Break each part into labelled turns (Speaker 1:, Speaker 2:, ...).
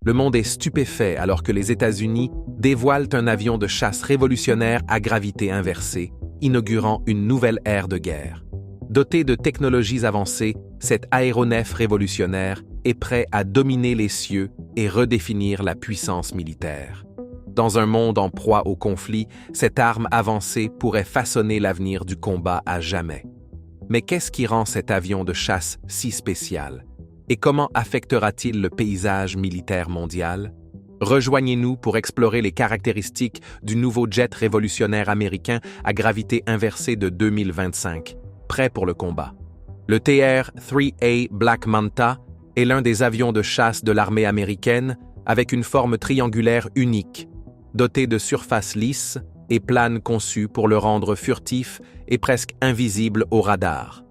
Speaker 1: Le monde est stupéfait alors que les États-Unis dévoilent un avion de chasse révolutionnaire à gravité inversée, inaugurant une nouvelle ère de guerre. Doté de technologies avancées, cet aéronef révolutionnaire est prêt à dominer les cieux et redéfinir la puissance militaire. Dans un monde en proie au conflit, cette arme avancée pourrait façonner l'avenir du combat à jamais. Mais qu'est-ce qui rend cet avion de chasse si spécial? Et comment affectera-t-il le paysage militaire mondial? Rejoignez-nous pour explorer les caractéristiques du nouveau jet révolutionnaire américain à gravité inversée de 2025, prêt pour le combat. Le TR-3A Black Manta est l'un des avions de chasse de l'armée américaine avec une forme triangulaire unique, doté de surfaces lisses et planes conçues pour le rendre furtif et presque invisible au radar.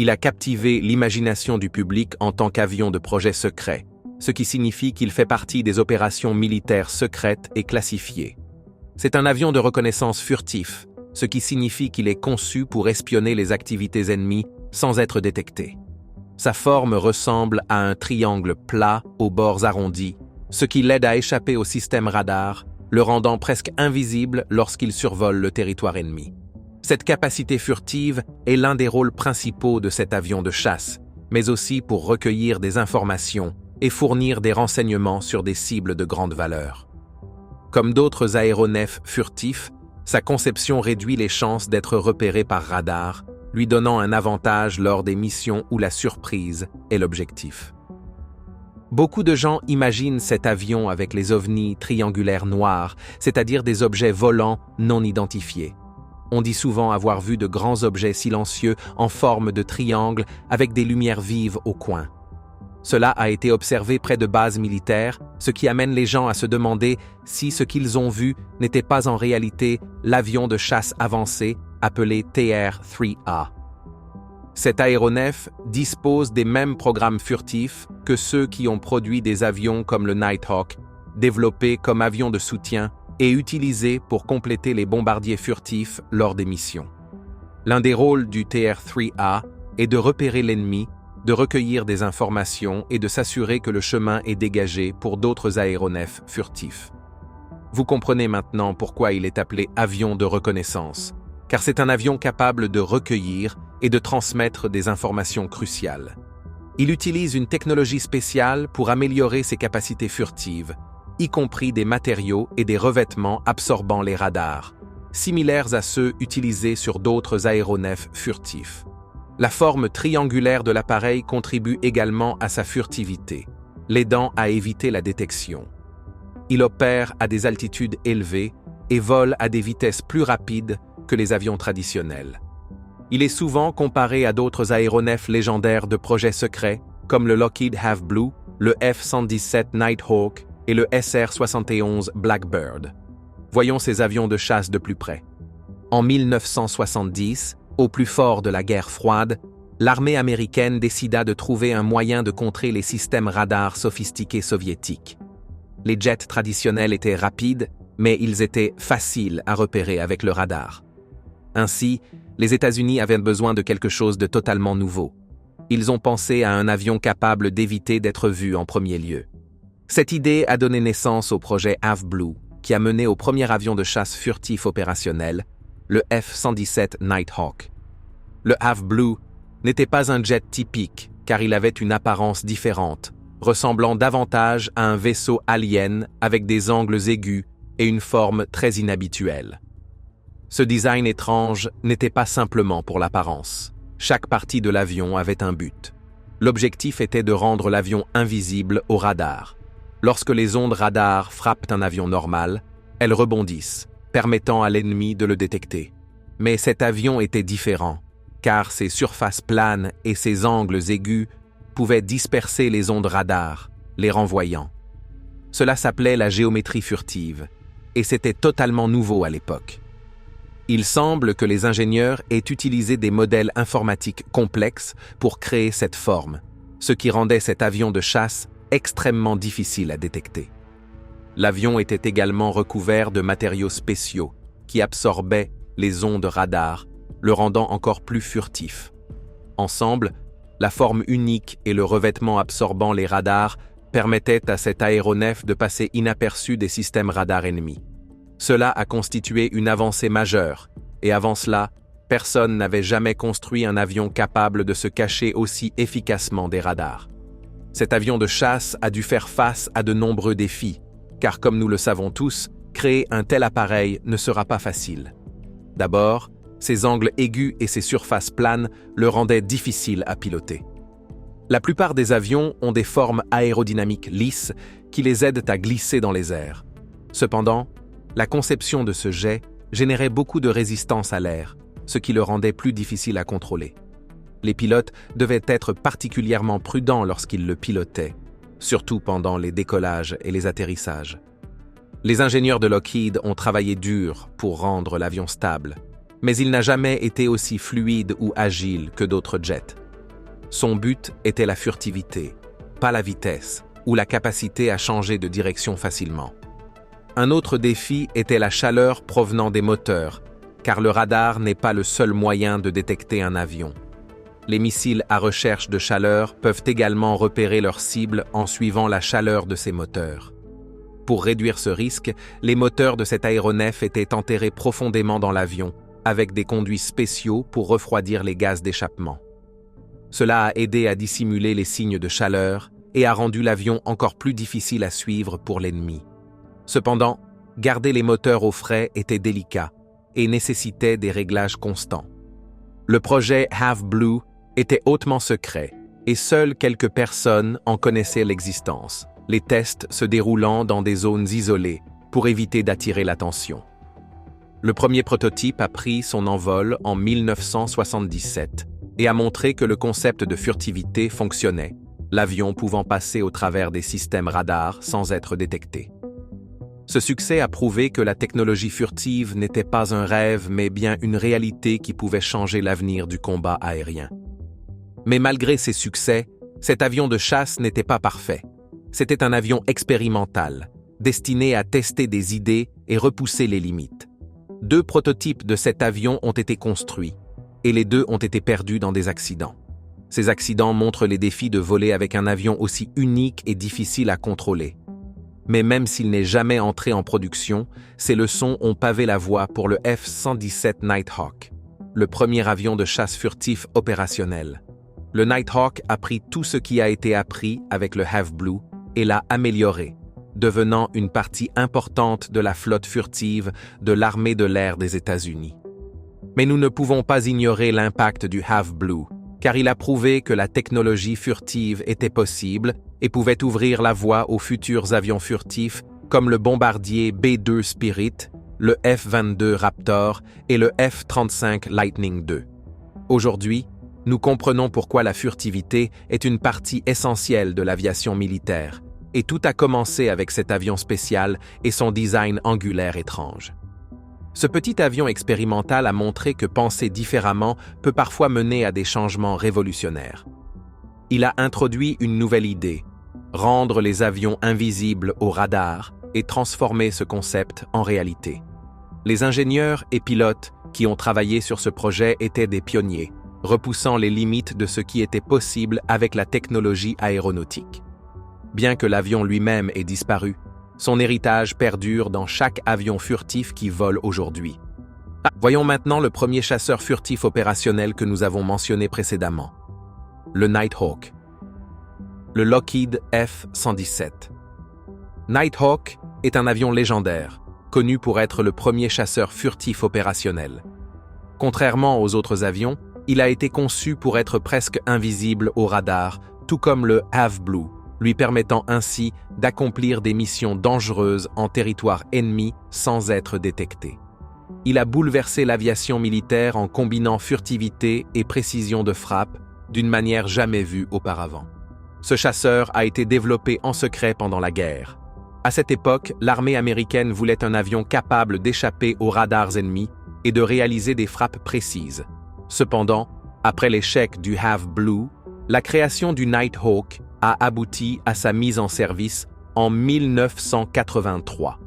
Speaker 1: Il a captivé l'imagination du public en tant qu'avion de projet secret, ce qui signifie qu'il fait partie des opérations militaires secrètes et classifiées. C'est un avion de reconnaissance furtif, ce qui signifie qu'il est conçu pour espionner les activités ennemies sans être détecté. Sa forme ressemble à un triangle plat aux bords arrondis, ce qui l'aide à échapper au système radar, le rendant presque invisible lorsqu'il survole le territoire ennemi. Cette capacité furtive est l'un des rôles principaux de cet avion de chasse, mais aussi pour recueillir des informations et fournir des renseignements sur des cibles de grande valeur. Comme d'autres aéronefs furtifs, sa conception réduit les chances d'être repéré par radar, lui donnant un avantage lors des missions où la surprise est l'objectif. Beaucoup de gens imaginent cet avion avec les ovnis triangulaires noirs, c'est-à-dire des objets volants non identifiés. On dit souvent avoir vu de grands objets silencieux en forme de triangle avec des lumières vives au coin. Cela a été observé près de bases militaires, ce qui amène les gens à se demander si ce qu'ils ont vu n'était pas en réalité l'avion de chasse avancé appelé TR-3A. Cet aéronef dispose des mêmes programmes furtifs que ceux qui ont produit des avions comme le Nighthawk, développés comme avions de soutien et utilisés pour compléter les bombardiers furtifs lors des missions. L'un des rôles du TR-3A est de repérer l'ennemi, de recueillir des informations et de s'assurer que le chemin est dégagé pour d'autres aéronefs furtifs. Vous comprenez maintenant pourquoi il est appelé avion de reconnaissance, car c'est un avion capable de recueillir et de transmettre des informations cruciales. Il utilise une technologie spéciale pour améliorer ses capacités furtives, y compris des matériaux et des revêtements absorbant les radars, similaires à ceux utilisés sur d'autres aéronefs furtifs. La forme triangulaire de l'appareil contribue également à sa furtivité, l'aidant à éviter la détection. Il opère à des altitudes élevées et vole à des vitesses plus rapides que les avions traditionnels. Il est souvent comparé à d'autres aéronefs légendaires de projets secrets, comme le Lockheed Have Blue, le F-117 Nighthawk et le SR-71 Blackbird. Voyons ces avions de chasse de plus près. En 1970, au plus fort de la guerre froide, l'armée américaine décida de trouver un moyen de contrer les systèmes radars sophistiqués soviétiques. Les jets traditionnels étaient rapides, mais ils étaient faciles à repérer avec le radar. Ainsi, les États-Unis avaient besoin de quelque chose de totalement nouveau. Ils ont pensé à un avion capable d'éviter d'être vu en premier lieu. Cette idée a donné naissance au projet Have Blue, qui a mené au premier avion de chasse furtif opérationnel, le F-117 Nighthawk. Le Have Blue n'était pas un jet typique, car il avait une apparence différente, ressemblant davantage à un vaisseau alien avec des angles aigus et une forme très inhabituelle. Ce design étrange n'était pas simplement pour l'apparence. Chaque partie de l'avion avait un but. L'objectif était de rendre l'avion invisible au radar. Lorsque les ondes radar frappent un avion normal, elles rebondissent, permettant à l'ennemi de le détecter. Mais cet avion était différent, car ses surfaces planes et ses angles aigus pouvaient disperser les ondes radar, les renvoyant. Cela s'appelait la géométrie furtive, et c'était totalement nouveau à l'époque. Il semble que les ingénieurs aient utilisé des modèles informatiques complexes pour créer cette forme, ce qui rendait cet avion de chasse extrêmement difficile à détecter. L'avion était également recouvert de matériaux spéciaux qui absorbaient les ondes radar, le rendant encore plus furtif. Ensemble, la forme unique et le revêtement absorbant les radars permettait à cet aéronef de passer inaperçu des systèmes radars ennemis. Cela a constitué une avancée majeure, et avant cela, personne n'avait jamais construit un avion capable de se cacher aussi efficacement des radars. Cet avion de chasse a dû faire face à de nombreux défis, car comme nous le savons tous, créer un tel appareil ne sera pas facile. D'abord, ses angles aigus et ses surfaces planes le rendaient difficile à piloter. La plupart des avions ont des formes aérodynamiques lisses qui les aident à glisser dans les airs. Cependant, la conception de ce jet générait beaucoup de résistance à l'air, ce qui le rendait plus difficile à contrôler. Les pilotes devaient être particulièrement prudents lorsqu'ils le pilotaient, surtout pendant les décollages et les atterrissages. Les ingénieurs de Lockheed ont travaillé dur pour rendre l'avion stable, mais il n'a jamais été aussi fluide ou agile que d'autres jets. Son but était la furtivité, pas la vitesse, ou la capacité à changer de direction facilement. Un autre défi était la chaleur provenant des moteurs, car le radar n'est pas le seul moyen de détecter un avion. Les missiles à recherche de chaleur peuvent également repérer leur cible en suivant la chaleur de ses moteurs. Pour réduire ce risque, les moteurs de cet aéronef étaient enterrés profondément dans l'avion, avec des conduits spéciaux pour refroidir les gaz d'échappement. Cela a aidé à dissimuler les signes de chaleur et a rendu l'avion encore plus difficile à suivre pour l'ennemi. Cependant, garder les moteurs au frais était délicat et nécessitait des réglages constants. Le projet Have Blue était hautement secret et seules quelques personnes en connaissaient l'existence, les tests se déroulant dans des zones isolées pour éviter d'attirer l'attention. Le premier prototype a pris son envol en 1977 et a montré que le concept de furtivité fonctionnait, l'avion pouvant passer au travers des systèmes radars sans être détecté. Ce succès a prouvé que la technologie furtive n'était pas un rêve mais bien une réalité qui pouvait changer l'avenir du combat aérien. Mais malgré ses succès, cet avion de chasse n'était pas parfait. C'était un avion expérimental, destiné à tester des idées et repousser les limites. 2 prototypes de cet avion ont été construits, et les 2 ont été perdus dans des accidents. Ces accidents montrent les défis de voler avec un avion aussi unique et difficile à contrôler. Mais même s'il n'est jamais entré en production, ces leçons ont pavé la voie pour le F-117 Nighthawk, le premier avion de chasse furtif opérationnel. Le Nighthawk a pris tout ce qui a été appris avec le Have Blue et l'a amélioré, devenant une partie importante de la flotte furtive de l'armée de l'air des États-Unis. Mais nous ne pouvons pas ignorer l'impact du Have Blue, car il a prouvé que la technologie furtive était possible et pouvait ouvrir la voie aux futurs avions furtifs comme le bombardier B-2 Spirit, le F-22 Raptor et le F-35 Lightning II. Aujourd'hui, nous comprenons pourquoi la furtivité est une partie essentielle de l'aviation militaire, et tout a commencé avec cet avion spécial et son design angulaire étrange. Ce petit avion expérimental a montré que penser différemment peut parfois mener à des changements révolutionnaires. Il a introduit une nouvelle idée, rendre les avions invisibles au radar et transformer ce concept en réalité. Les ingénieurs et pilotes qui ont travaillé sur ce projet étaient des pionniers, repoussant les limites de ce qui était possible avec la technologie aéronautique. Bien que l'avion lui-même ait disparu, son héritage perdure dans chaque avion furtif qui vole aujourd'hui. Voyons maintenant le premier chasseur furtif opérationnel que nous avons mentionné précédemment, le Nighthawk. Le Lockheed F-117. Nighthawk est un avion légendaire, connu pour être le premier chasseur furtif opérationnel. Contrairement aux autres avions, il a été conçu pour être presque invisible au radar, tout comme le Have Blue, lui permettant ainsi d'accomplir des missions dangereuses en territoire ennemi sans être détecté. Il a bouleversé l'aviation militaire en combinant furtivité et précision de frappe d'une manière jamais vue auparavant. Ce chasseur a été développé en secret pendant la guerre. À cette époque, l'armée américaine voulait un avion capable d'échapper aux radars ennemis et de réaliser des frappes précises. Cependant, après l'échec du Have Blue, la création du Nighthawk a abouti à sa mise en service en 1983.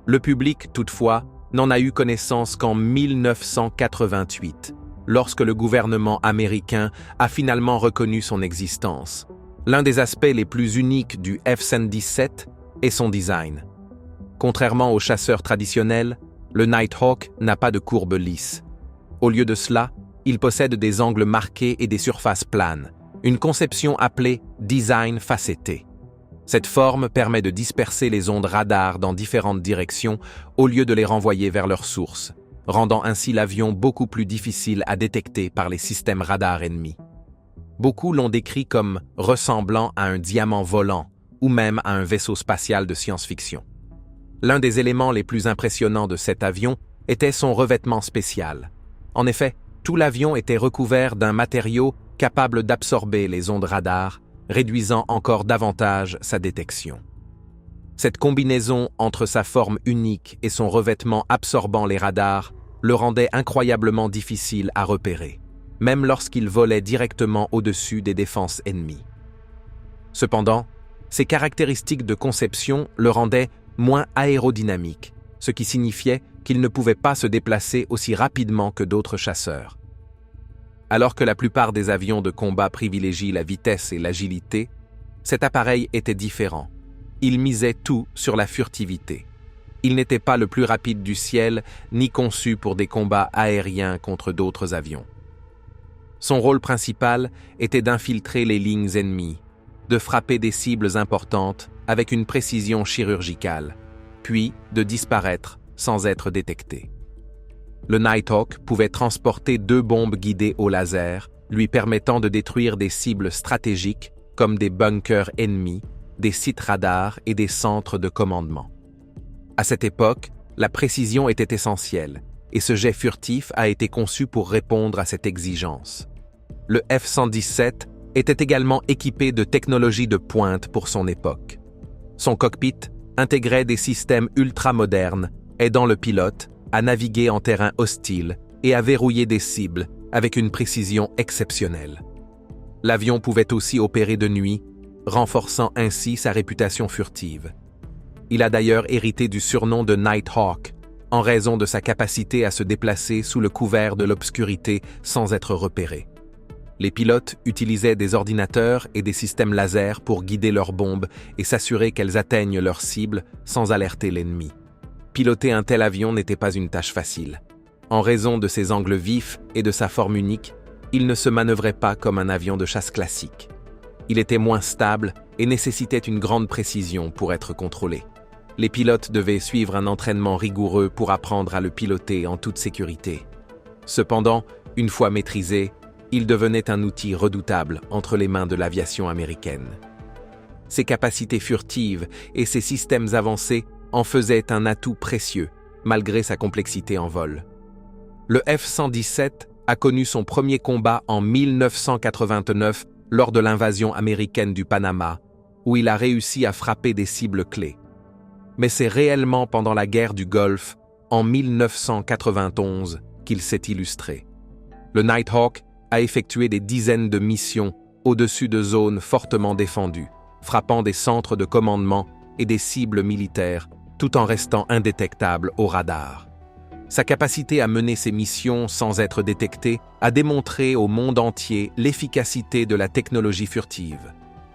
Speaker 1: Le public, toutefois, n'en a eu connaissance qu'en 1988, lorsque le gouvernement américain a finalement reconnu son existence. L'un des aspects les plus uniques du F-117 est son design. Contrairement aux chasseurs traditionnels, le Nighthawk n'a pas de courbe lisse. Au lieu de cela, il possède des angles marqués et des surfaces planes, une conception appelée design facetté. Cette forme permet de disperser les ondes radar dans différentes directions au lieu de les renvoyer vers leur source, rendant ainsi l'avion beaucoup plus difficile à détecter par les systèmes radar ennemis. Beaucoup l'ont décrit comme ressemblant à un diamant volant ou même à un vaisseau spatial de science-fiction. L'un des éléments les plus impressionnants de cet avion était son revêtement spécial. En effet, tout l'avion était recouvert d'un matériau capable d'absorber les ondes radar, réduisant encore davantage sa détection. Cette combinaison entre sa forme unique et son revêtement absorbant les radars le rendait incroyablement difficile à repérer, même lorsqu'il volait directement au-dessus des défenses ennemies. Cependant, ses caractéristiques de conception le rendaient moins aérodynamique, ce qui signifiait qu'il ne pouvait pas se déplacer aussi rapidement que d'autres chasseurs. Alors que la plupart des avions de combat privilégient la vitesse et l'agilité, cet appareil était différent. Il misait tout sur la furtivité. Il n'était pas le plus rapide du ciel, ni conçu pour des combats aériens contre d'autres avions. Son rôle principal était d'infiltrer les lignes ennemies, de frapper des cibles importantes avec une précision chirurgicale, puis de disparaître sans être détecté. Le Nighthawk pouvait transporter 2 bombes guidées au laser, lui permettant de détruire des cibles stratégiques comme des bunkers ennemis, des sites radars et des centres de commandement. À cette époque, la précision était essentielle, et ce jet furtif a été conçu pour répondre à cette exigence. Le F-117 était également équipé de technologies de pointe pour son époque. Son cockpit intégrait des systèmes ultra-modernes, aidant le pilote à naviguer en terrain hostile et à verrouiller des cibles avec une précision exceptionnelle. L'avion pouvait aussi opérer de nuit, renforçant ainsi sa réputation furtive. Il a d'ailleurs hérité du surnom de Nighthawk, en raison de sa capacité à se déplacer sous le couvert de l'obscurité sans être repéré. Les pilotes utilisaient des ordinateurs et des systèmes laser pour guider leurs bombes et s'assurer qu'elles atteignent leur cible sans alerter l'ennemi. Piloter un tel avion n'était pas une tâche facile. En raison de ses angles vifs et de sa forme unique, il ne se manœuvrait pas comme un avion de chasse classique. Il était moins stable et nécessitait une grande précision pour être contrôlé. Les pilotes devaient suivre un entraînement rigoureux pour apprendre à le piloter en toute sécurité. Cependant, une fois maîtrisé, il devenait un outil redoutable entre les mains de l'aviation américaine. Ses capacités furtives et ses systèmes avancés en faisaient un atout précieux, malgré sa complexité en vol. Le F-117 a connu son premier combat en 1989 lors de l'invasion américaine du Panama, où il a réussi à frapper des cibles clés. Mais c'est réellement pendant la guerre du Golfe, en 1991, qu'il s'est illustré. Le Nighthawk a effectué des dizaines de missions au-dessus de zones fortement défendues, frappant des centres de commandement et des cibles militaires, tout en restant indétectable au radar. Sa capacité à mener ses missions sans être détecté a démontré au monde entier l'efficacité de la technologie furtive.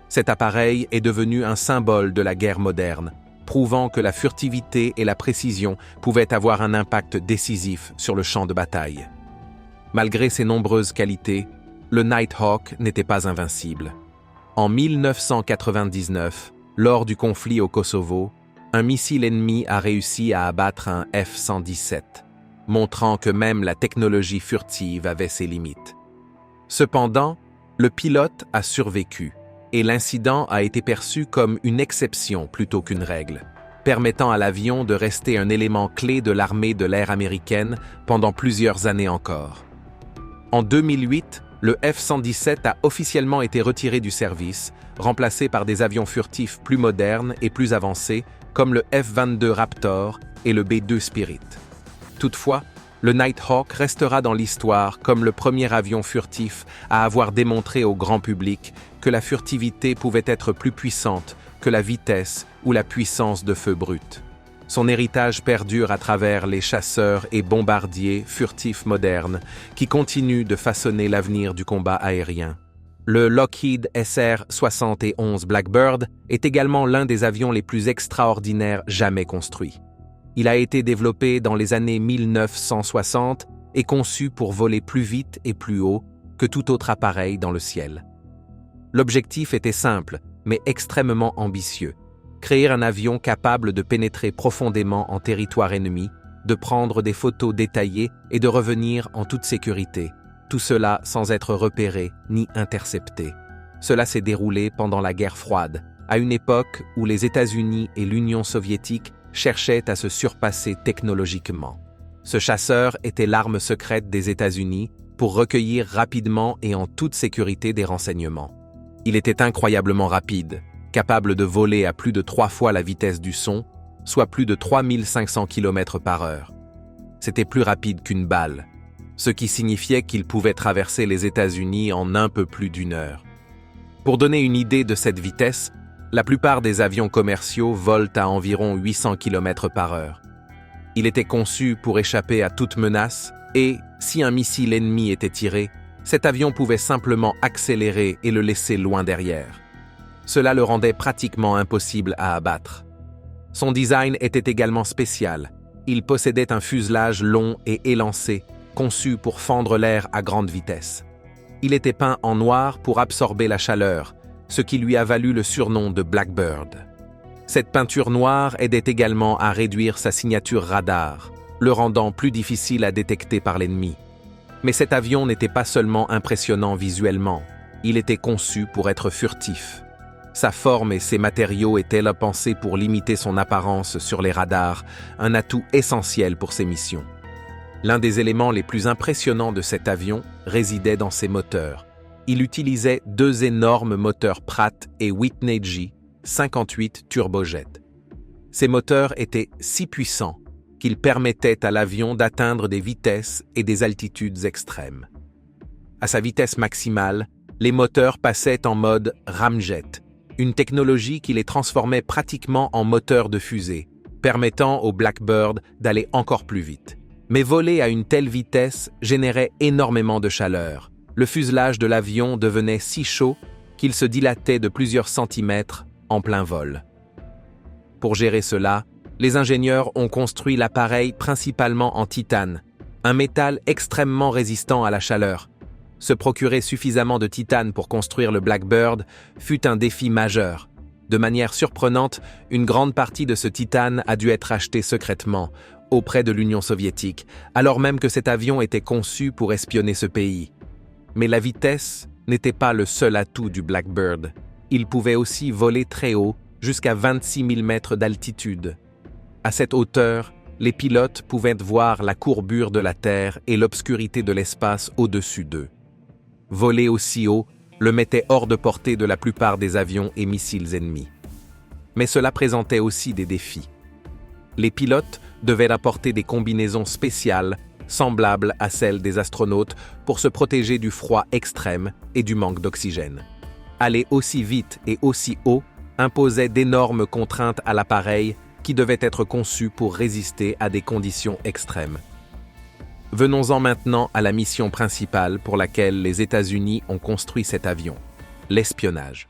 Speaker 1: Cet appareil est devenu un symbole de la guerre moderne, prouvant que la furtivité et la précision pouvaient avoir un impact décisif sur le champ de bataille. Malgré ses nombreuses qualités, le Nighthawk n'était pas invincible. En 1999, lors du conflit au Kosovo, un missile ennemi a réussi à abattre un F-117, montrant que même la technologie furtive avait ses limites. Cependant, le pilote a survécu, et l'incident a été perçu comme une exception plutôt qu'une règle, permettant à l'avion de rester un élément clé de l'armée de l'air américaine pendant plusieurs années encore. En 2008, le F-117 a officiellement été retiré du service, remplacé par des avions furtifs plus modernes et plus avancés, comme le F-22 Raptor et le B-2 Spirit. Toutefois, le Nighthawk restera dans l'histoire comme le premier avion furtif à avoir démontré au grand public que la furtivité pouvait être plus puissante que la vitesse ou la puissance de feu brut. Son héritage perdure à travers les chasseurs et bombardiers furtifs modernes qui continuent de façonner l'avenir du combat aérien. Le Lockheed SR-71 Blackbird est également l'un des avions les plus extraordinaires jamais construits. Il a été développé dans les années 1960 et conçu pour voler plus vite et plus haut que tout autre appareil dans le ciel. L'objectif était simple, mais extrêmement ambitieux: créer un avion capable de pénétrer profondément en territoire ennemi, de prendre des photos détaillées et de revenir en toute sécurité, tout cela sans être repéré ni intercepté. Cela s'est déroulé pendant la guerre froide, à une époque où les États-Unis et l'Union soviétique cherchaient à se surpasser technologiquement. Ce chasseur était l'arme secrète des États-Unis pour recueillir rapidement et en toute sécurité des renseignements. Il était incroyablement rapide, capable de voler à plus de 3 fois la vitesse du son, soit plus de 3500 km/h. C'était plus rapide qu'une balle, ce qui signifiait qu'il pouvait traverser les États-Unis en un peu plus d'1 heure. Pour donner une idée de cette vitesse, la plupart des avions commerciaux volent à environ 800 km/h. Il était conçu pour échapper à toute menace et, si un missile ennemi était tiré, cet avion pouvait simplement accélérer et le laisser loin derrière. Cela le rendait pratiquement impossible à abattre. Son design était également spécial. Il possédait un fuselage long et élancé, conçu pour fendre l'air à grande vitesse. Il était peint en noir pour absorber la chaleur, ce qui lui a valu le surnom de Blackbird. Cette peinture noire aidait également à réduire sa signature radar, le rendant plus difficile à détecter par l'ennemi. Mais cet avion n'était pas seulement impressionnant visuellement, il était conçu pour être furtif. Sa forme et ses matériaux étaient là pensés pour limiter son apparence sur les radars, un atout essentiel pour ses missions. L'un des éléments les plus impressionnants de cet avion résidait dans ses moteurs. Il utilisait 2 énormes moteurs Pratt & Whitney J58 turbojet. Ces moteurs étaient si puissants qu'ils permettaient à l'avion d'atteindre des vitesses et des altitudes extrêmes. À sa vitesse maximale, les moteurs passaient en mode ramjet, une technologie qui les transformait pratiquement en moteurs de fusée, permettant au Blackbird d'aller encore plus vite. Mais voler à une telle vitesse générait énormément de chaleur. Le fuselage de l'avion devenait si chaud qu'il se dilatait de plusieurs centimètres en plein vol. Pour gérer cela, les ingénieurs ont construit l'appareil principalement en titane, un métal extrêmement résistant à la chaleur. Se procurer suffisamment de titane pour construire le Blackbird fut un défi majeur. De manière surprenante, une grande partie de ce titane a dû être achetée secrètement auprès de l'Union soviétique, alors même que cet avion était conçu pour espionner ce pays. Mais la vitesse n'était pas le seul atout du Blackbird. Il pouvait aussi voler très haut, jusqu'à 26 000 mètres d'altitude. À cette hauteur, les pilotes pouvaient voir la courbure de la Terre et l'obscurité de l'espace au-dessus d'eux. Voler aussi haut le mettait hors de portée de la plupart des avions et missiles ennemis. Mais cela présentait aussi des défis. Les pilotes devaient apporter des combinaisons spéciales, semblables à celles des astronautes, pour se protéger du froid extrême et du manque d'oxygène. Aller aussi vite et aussi haut imposait d'énormes contraintes à l'appareil qui devait être conçu pour résister à des conditions extrêmes. Venons-en maintenant à la mission principale pour laquelle les États-Unis ont construit cet avion, l'espionnage.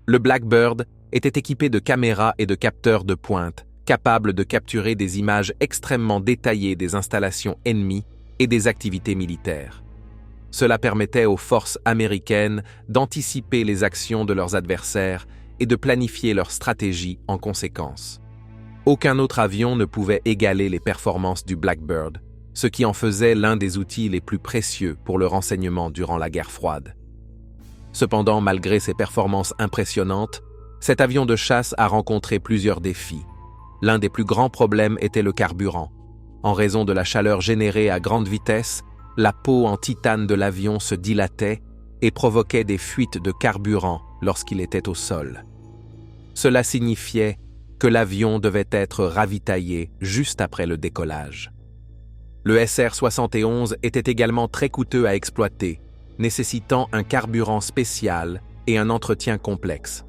Speaker 1: Le Blackbird était équipé de caméras et de capteurs de pointe, capables de capturer des images extrêmement détaillées des installations ennemies et des activités militaires. Cela permettait aux forces américaines d'anticiper les actions de leurs adversaires et de planifier leur stratégie en conséquence. Aucun autre avion ne pouvait égaler les performances du Blackbird, ce qui en faisait l'un des outils les plus précieux pour le renseignement durant la guerre froide. Cependant, malgré ses performances impressionnantes, cet avion de chasse a rencontré plusieurs défis. L'un des plus grands problèmes était le carburant. En raison de la chaleur générée à grande vitesse, la peau en titane de l'avion se dilatait et provoquait des fuites de carburant lorsqu'il était au sol. Cela signifiait que l'avion devait être ravitaillé juste après le décollage. Le SR-71 était également très coûteux à exploiter, nécessitant un carburant spécial et un entretien complexe.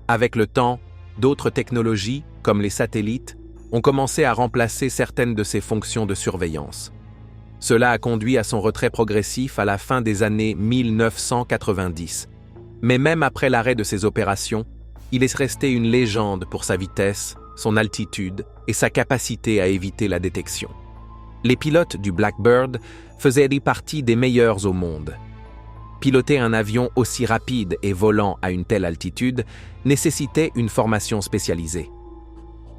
Speaker 1: Avec le temps, d'autres technologies, comme les satellites, ont commencé à remplacer certaines de ces fonctions de surveillance. Cela a conduit à son retrait progressif à la fin des années 1990. Mais même après l'arrêt de ces opérations, il est resté une légende pour sa vitesse, son altitude et sa capacité à éviter la détection. Les pilotes du Blackbird faisaient partie des meilleurs au monde. Piloter un avion aussi rapide et volant à une telle altitude nécessitait une formation spécialisée.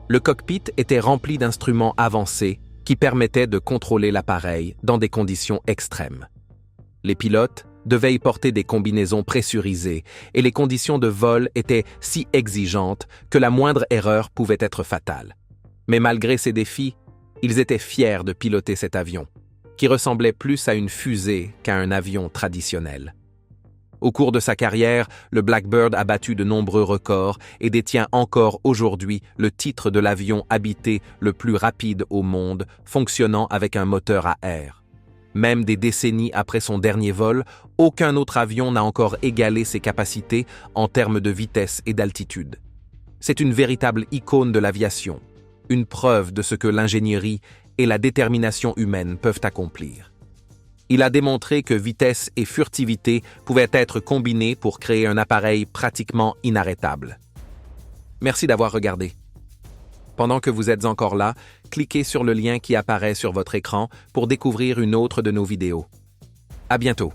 Speaker 1: Le cockpit était rempli d'instruments avancés qui permettaient de contrôler l'appareil dans des conditions extrêmes. Les pilotes devaient y porter des combinaisons pressurisées et les conditions de vol étaient si exigeantes que la moindre erreur pouvait être fatale. Mais malgré ces défis, ils étaient fiers de piloter cet avion, qui ressemblait plus à une fusée qu'à un avion traditionnel. Au cours de sa carrière, le Blackbird a battu de nombreux records et détient encore aujourd'hui le titre de l'avion habité le plus rapide au monde, fonctionnant avec un moteur à air. Même des décennies après son dernier vol, aucun autre avion n'a encore égalé ses capacités en termes de vitesse et d'altitude. C'est une véritable icône de l'aviation, une preuve de ce que l'ingénierie et la détermination humaine peuvent accomplir. Il a démontré que vitesse et furtivité pouvaient être combinées pour créer un appareil pratiquement inarrêtable. Merci d'avoir regardé. Pendant que vous êtes encore là, cliquez sur le lien qui apparaît sur votre écran pour découvrir une autre de nos vidéos. À bientôt.